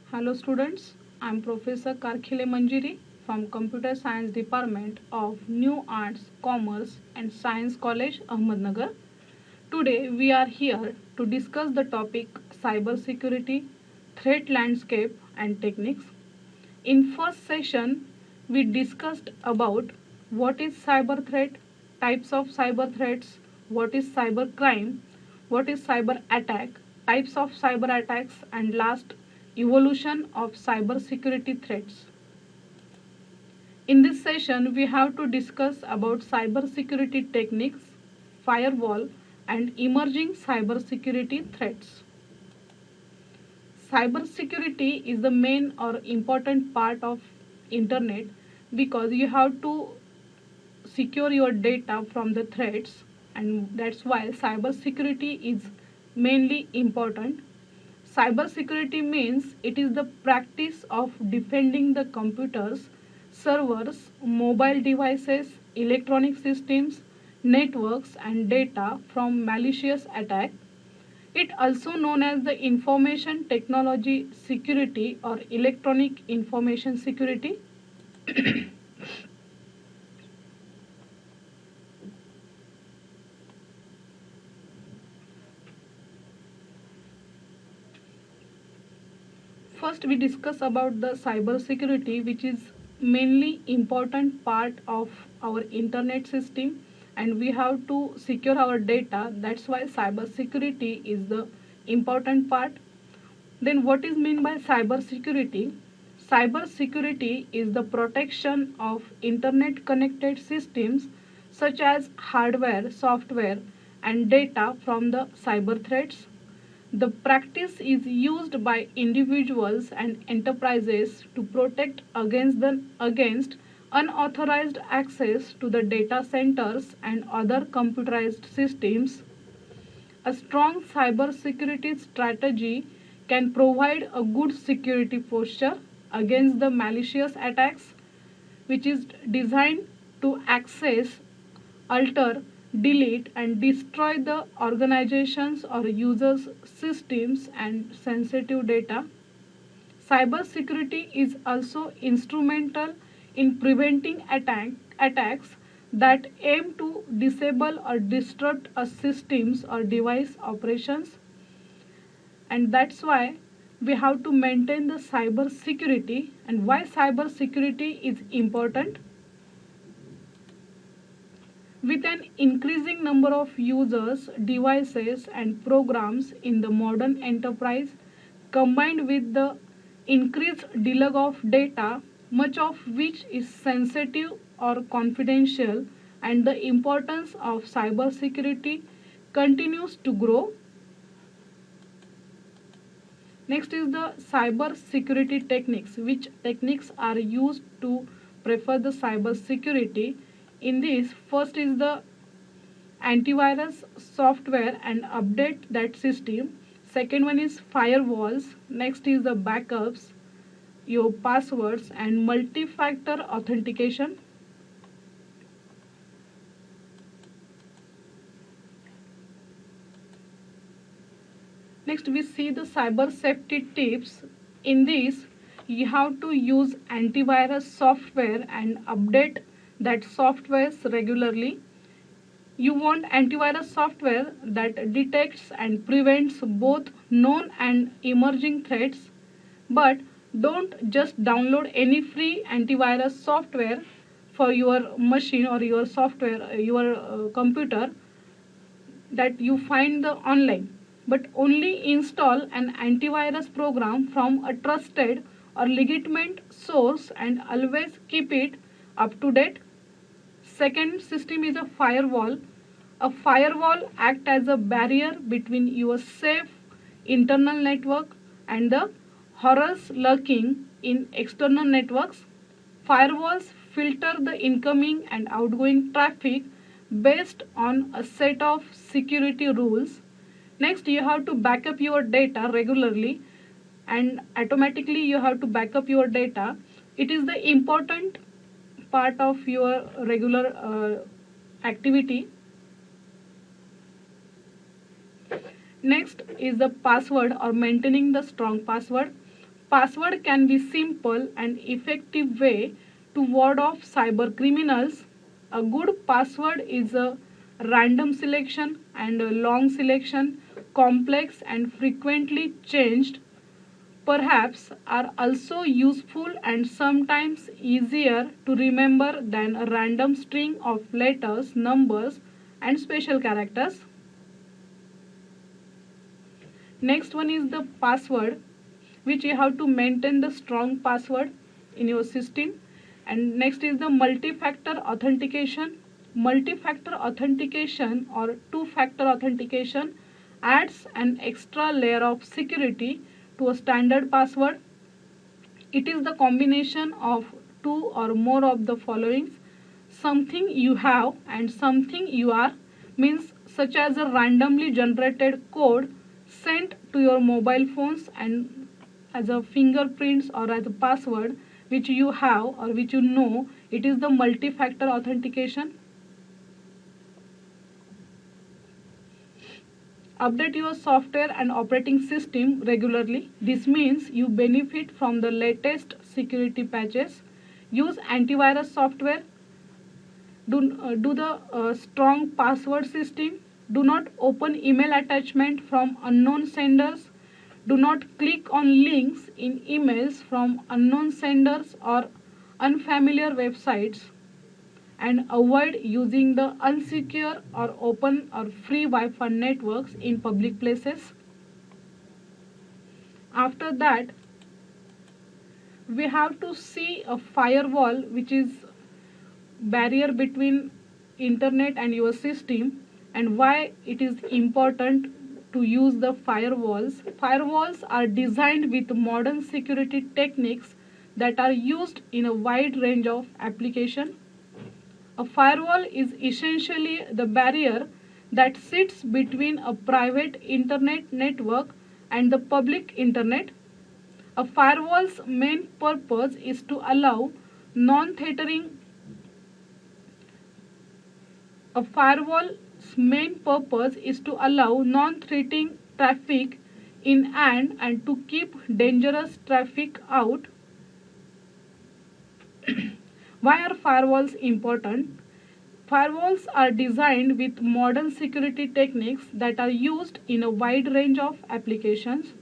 Hello students, I am Professor Karkhile Manjiri from Computer Science Department of New Arts, Commerce and Science College, Ahmednagar. Today we are here to discuss the topic cybersecurity, threat landscape and techniques. In first session, we discussed about what is cyber threat, types of cyber threats, what is cyber crime, what is cyber attack, types of cyber attacks, and last, evolution of cyber security threats. In this session, we have to discuss about cyber security techniques, firewall, and emerging cyber security threats. Cybersecurity is the main or important part of internet because you have to secure your data from the threats, and that's why cybersecurity is mainly important. Cybersecurity means it is the practice of defending the computers, servers, mobile devices, electronic systems, networks and data from malicious attack. It also known as the information technology security or electronic information security. First we discuss about the cyber security, which is mainly important part of our internet system, and we have to secure our data. That's why cyber security is the important part. Then what is meant by cyber security? Cyber security is the protection of internet connected systems such as hardware, software and data from the cyber threats. The practice is used by individuals and enterprises to protect against unauthorized access to the data centers and other computerized systems. A strong cybersecurity strategy can provide a good security posture against the malicious attacks, which is designed to access, alter, delete, and destroy the organizations or users' systems and sensitive data. Cybersecurity is also instrumental in preventing attacks that aim to disable or disrupt a system's or device operations, and that's why we have to maintain the cyber security. And why cyber security is important? With an increasing number of users, devices and programs in the modern enterprise, combined with the increased deluge of data, much of which is sensitive or confidential, and the importance of cybersecurity continues to grow. Next is the cyber security techniques. Which techniques are used to prefer the cyber security? In this, first is the antivirus software and update that system. Second one is firewalls. Next is the backups, your passwords and multi-factor authentication. Next we see the cyber safety tips. In this, you have to use antivirus software and update that software regularly. You want antivirus software that detects and prevents both known and emerging threats. But don't just download any free antivirus software for your machine or your software, your computer that you find the online, but only install an antivirus program from a trusted or legitimate source and always keep it up to date. Second system is a firewall. A firewall acts as a barrier between your safe internal network and the horrors lurking in external networks. Firewalls filter the incoming and outgoing traffic based on a set of security rules. Next, you have to back up your data regularly, and automatically you have to back up your data. It is the important part of your regular activity. Next is the password or maintaining the strong password. Password can be simple and effective way to ward off cyber criminals. A good password is a random selection and a long selection, complex and frequently changed, perhaps are also useful and sometimes easier to remember than a random string of letters, numbers and special characters. Next one is the password, which you have to maintain the strong password in your system. And next is the multi-factor authentication. Multi-factor authentication or two-factor authentication adds an extra layer of security to a standard password. It is the combination of two or more of the followings: something you have and something you are, means such as a randomly generated code sent to your mobile phones and as a fingerprints or as a password which you have or which you know, it is the multi-factor authentication. Update your software and operating system regularly. This means you benefit from the latest security patches. Use antivirus software. Do the strong password system. Do not open email attachment from unknown senders. Do not click on links in emails from unknown senders or unfamiliar websites, and avoid using the unsecure or open or free Wi-Fi networks in public places. After that, we have to see a firewall, which is barrier between internet and your system, and why it is important to use the firewalls. Firewalls are designed with modern security techniques that are used in a wide range of applications. A firewall is essentially the barrier that sits between a private internet network and the public internet. A firewall's main purpose is to allow non-threatening A firewall's main purpose is to allow non-threatening traffic in and to keep dangerous traffic out. Why are firewalls important? Firewalls are designed with modern security techniques that are used in a wide range of applications.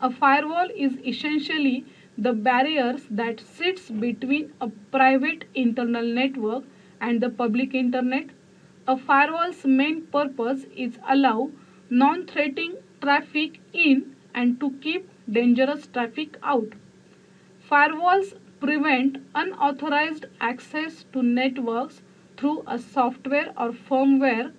A firewall is essentially the barriers that sits between a private internal network and the public internet. A firewall's main purpose is allow non-threatening traffic in and to keep dangerous traffic out. Firewalls prevent unauthorized access to networks through a software or firmware.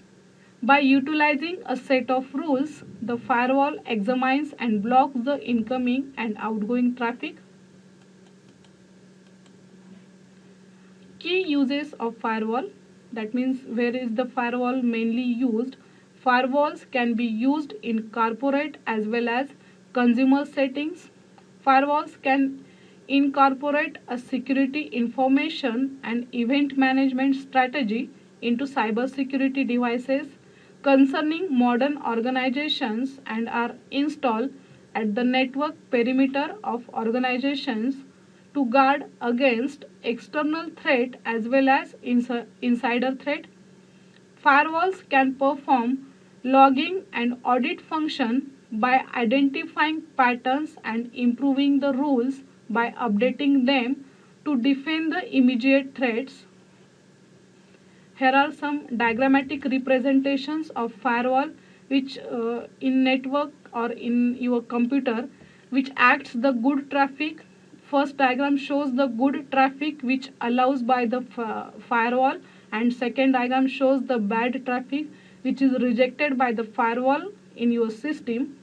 By utilizing a set of rules, the firewall examines and blocks the incoming and outgoing traffic. Key uses of firewall, that means where is the firewall mainly used. Firewalls can be used in corporate as well as consumer settings. Firewalls can incorporate a security information and event management strategy into cybersecurity devices concerning modern organizations and are installed at the network perimeter of organizations to guard against external threat as well as insider threat. Firewalls can perform logging and audit function by identifying patterns and improving the rules by updating them to defend the immediate threats. Here are some diagrammatic representations of firewall which in network or in your computer which acts the good traffic. First diagram shows the good traffic which allows by the firewall, and second diagram shows the bad traffic which is rejected by the firewall in your system.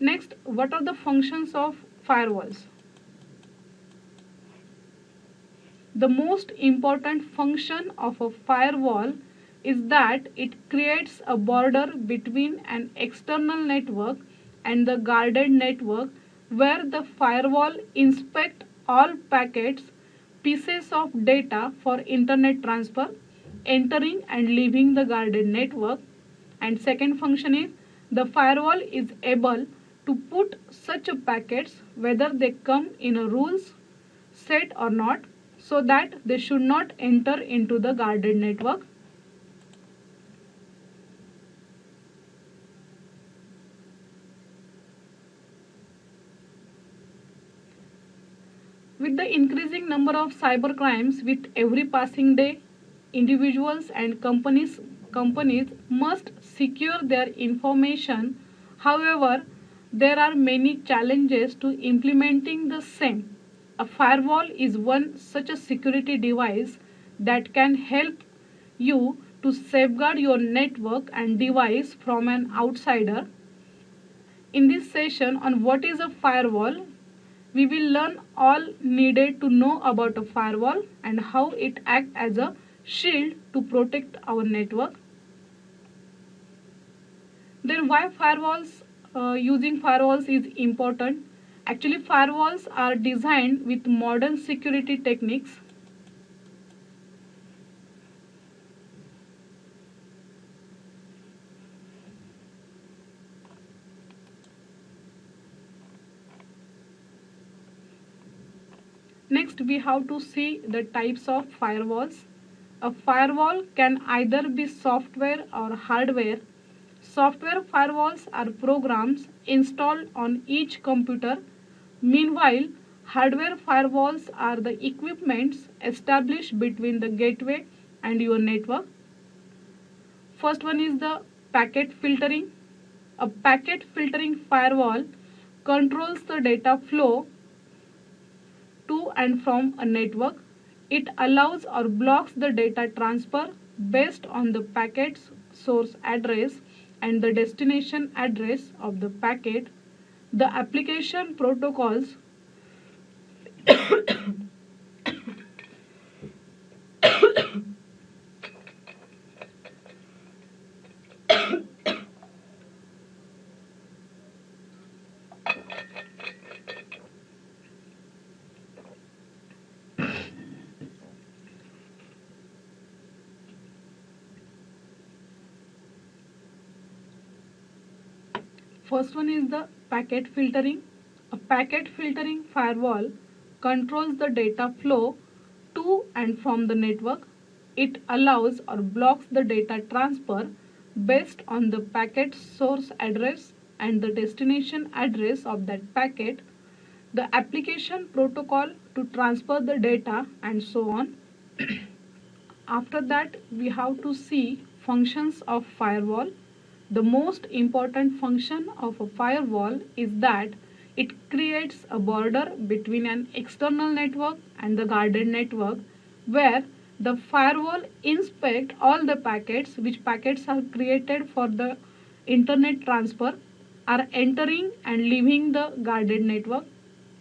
Next, what are the functions of firewalls? The most important function of a firewall is that it creates a border between an external network and the guarded network where the firewall inspects all packets, pieces of data for internet transfer, entering and leaving the guarded network. And second function is The firewall is able to put such packets whether they come in a rules set or not, so that they should not enter into the guarded network. With the increasing number of cyber crimes with every passing day, individuals and companies must secure their information. However, there are many challenges to implementing the same. A firewall is one such a security device that can help you to safeguard your network and device from an outsider. In this session on what is a firewall, we will learn all needed to know about a firewall and how it acts as a shield to protect our network. Then why using firewalls is important. Actually, firewalls are designed with modern security techniques. Next, we have to see the types of firewalls. A firewall can either be software or hardware. Software firewalls are programs installed on each computer. Meanwhile, hardware firewalls are the equipments established between the gateway and your network. First one is the packet filtering. A packet filtering firewall controls the data flow to and from a network. It allows or blocks the data transfer based on the packet's source address and the destination address of the packet. The application protocols First one is the packet filtering. A packet filtering firewall controls the data flow to and from the network. It allows or blocks the data transfer based on the packet source address and the destination address of that packet, the application protocol to transfer the data, and so on. After that, we have to see functions of firewall. The most important function of a firewall is that it creates a border between an external network and the guarded network, where the firewall inspects all the packets which packets are created for the internet transfer are entering and leaving the guarded network.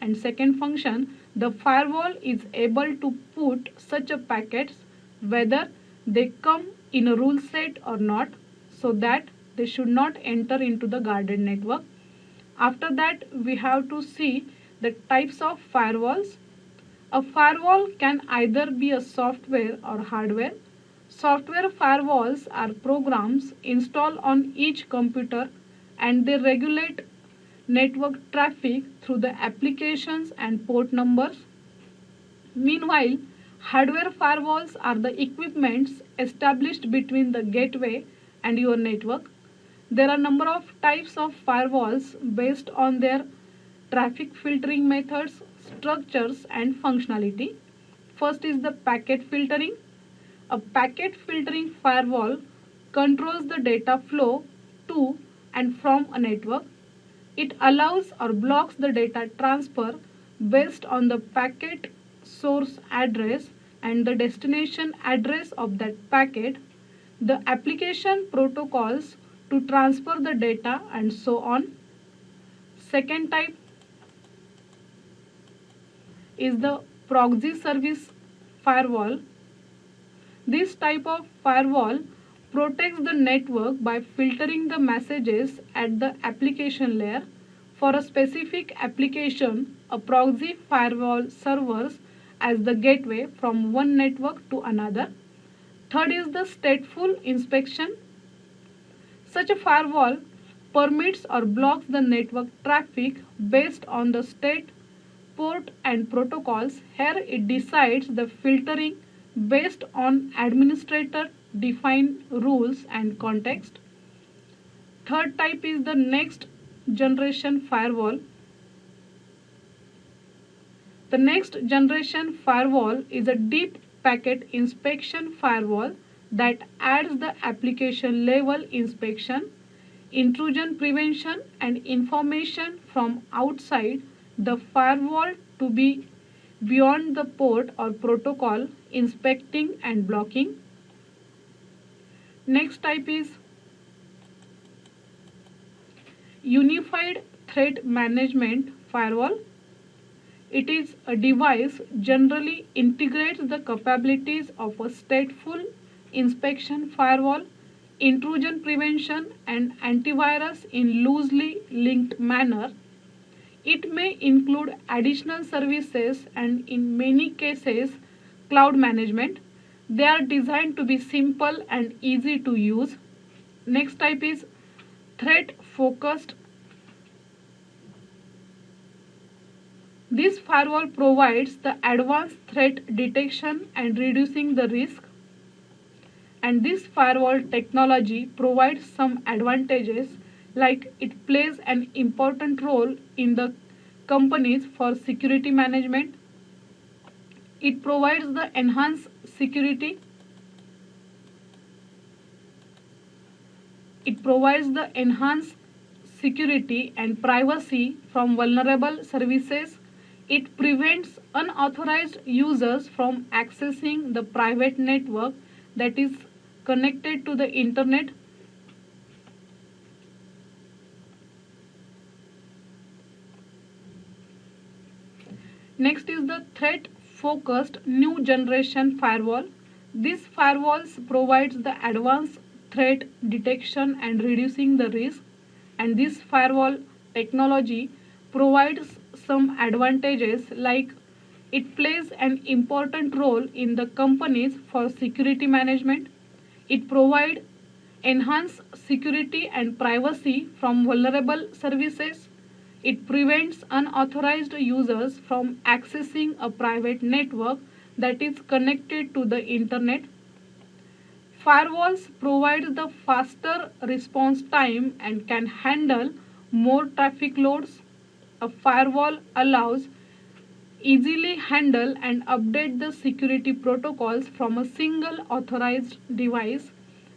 And second function, the firewall is able to put such a packets whether they come in a rule set or not, so that they should not enter into the guarded network. After that, we have to see the types of firewalls. A firewall can either be a software or hardware. Software firewalls are programs installed on each computer and they regulate network traffic through the applications and port numbers. Meanwhile, hardware firewalls are the equipments established between the gateway and your network. There are a number of types of firewalls based on their traffic filtering methods, structures, and functionality. First is the packet filtering. A packet filtering firewall controls the data flow to and from a network. It allows or blocks the data transfer based on the packet source address and the destination address of that packet, the application protocols to transfer the data, and so on. Second type is the proxy service firewall. This type of firewall protects the network by filtering the messages at the application layer. For a specific application, a proxy firewall serves as the gateway from one network to another. Third is the stateful inspection. Such a firewall permits or blocks the network traffic based on the state, port and protocols. Here it decides the filtering based on administrator defined rules and context. Third type is the next generation firewall. The next generation firewall is a deep packet inspection firewall that adds the application level inspection, intrusion prevention and information from outside the firewall to be beyond the port or protocol inspecting and blocking. Next type is Unified Threat Management Firewall. It is a device generally integrates the capabilities of a stateful inspection firewall, intrusion prevention and antivirus in loosely linked manner. It may include additional services and in many cases cloud management. They are designed to be simple and easy to use. Next type is threat focused. This firewall provides the advanced threat detection and reducing the risk. And this firewall technology provides some advantages like it plays an important role in the companies for security management. It provides the enhanced security. It provides the enhanced security and privacy from vulnerable services. It prevents unauthorized users from accessing the private network that is connected to the internet. Next is the threat focused new generation firewall. This firewalls provides the advanced threat detection and reducing the risk, and this firewall technology provides some advantages like it plays an important role in the companies for security management. It provides enhanced security and privacy from vulnerable services. It prevents unauthorized users from accessing a private network that is connected to the internet. Firewalls provide the faster response time and can handle more traffic loads. A firewall allows easily handle and update the security protocols from a single authorized device,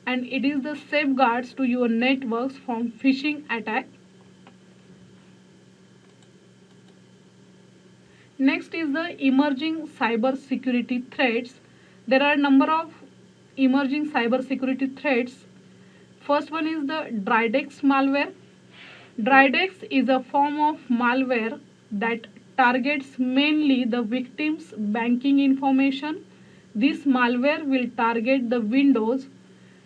and it is the safeguards to your networks from phishing attack. Next is the emerging cyber security threats. There are a number of emerging cyber security threats. First one is the Dridex malware. Dridex is a form of malware that targets mainly the victim's banking information. This malware will target the Windows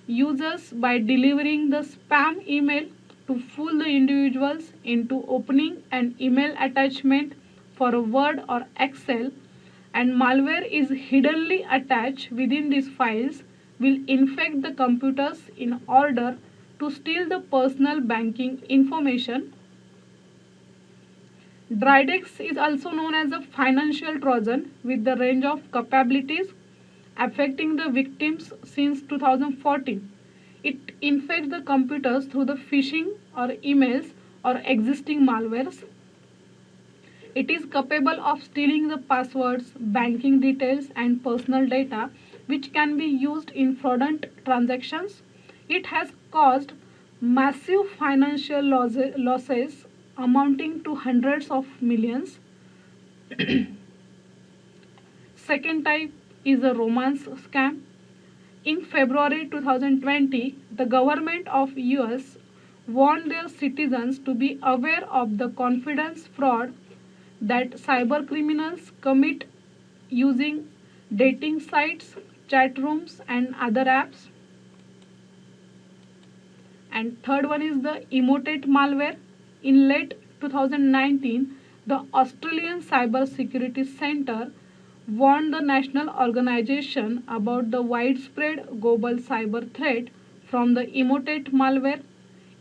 users by delivering the spam email to fool the individuals into opening an email attachment for a Word or Excel, and malware is hiddenly attached within these files will infect the computers in order to steal the personal banking information. Dridex is also known as a financial Trojan with the range of capabilities affecting the victims since 2014. It infects the computers through the phishing or emails or existing malwares. It is capable of stealing the passwords, banking details and personal data which can be used in fraudulent transactions. It has caused massive financial losses amounting to hundreds of millions. Second type is a romance scam. In February 2020, the government of US warned their citizens to be aware of the confidence fraud that cyber criminals commit using dating sites, chat rooms and other apps. And third one is the Emotet malware. In late 2019, the Australian Cyber Security Centre warned the national organization about the widespread global cyber threat from the Emotet malware.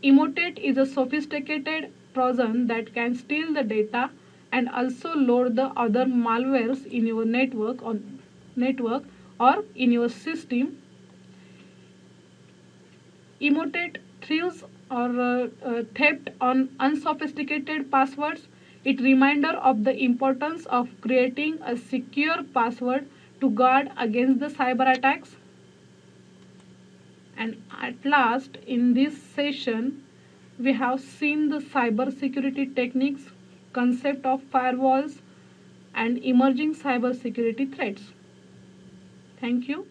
Emotet is a sophisticated Trojan that can steal the data and also load the other malwares in your network or in your system. Emotet thrives or theft on unsophisticated passwords. It reminder of the importance of creating a secure password to guard against the cyber attacks. And at last, in this session, we have seen the cyber security techniques, concept of firewalls, and emerging cyber security threats. Thank you.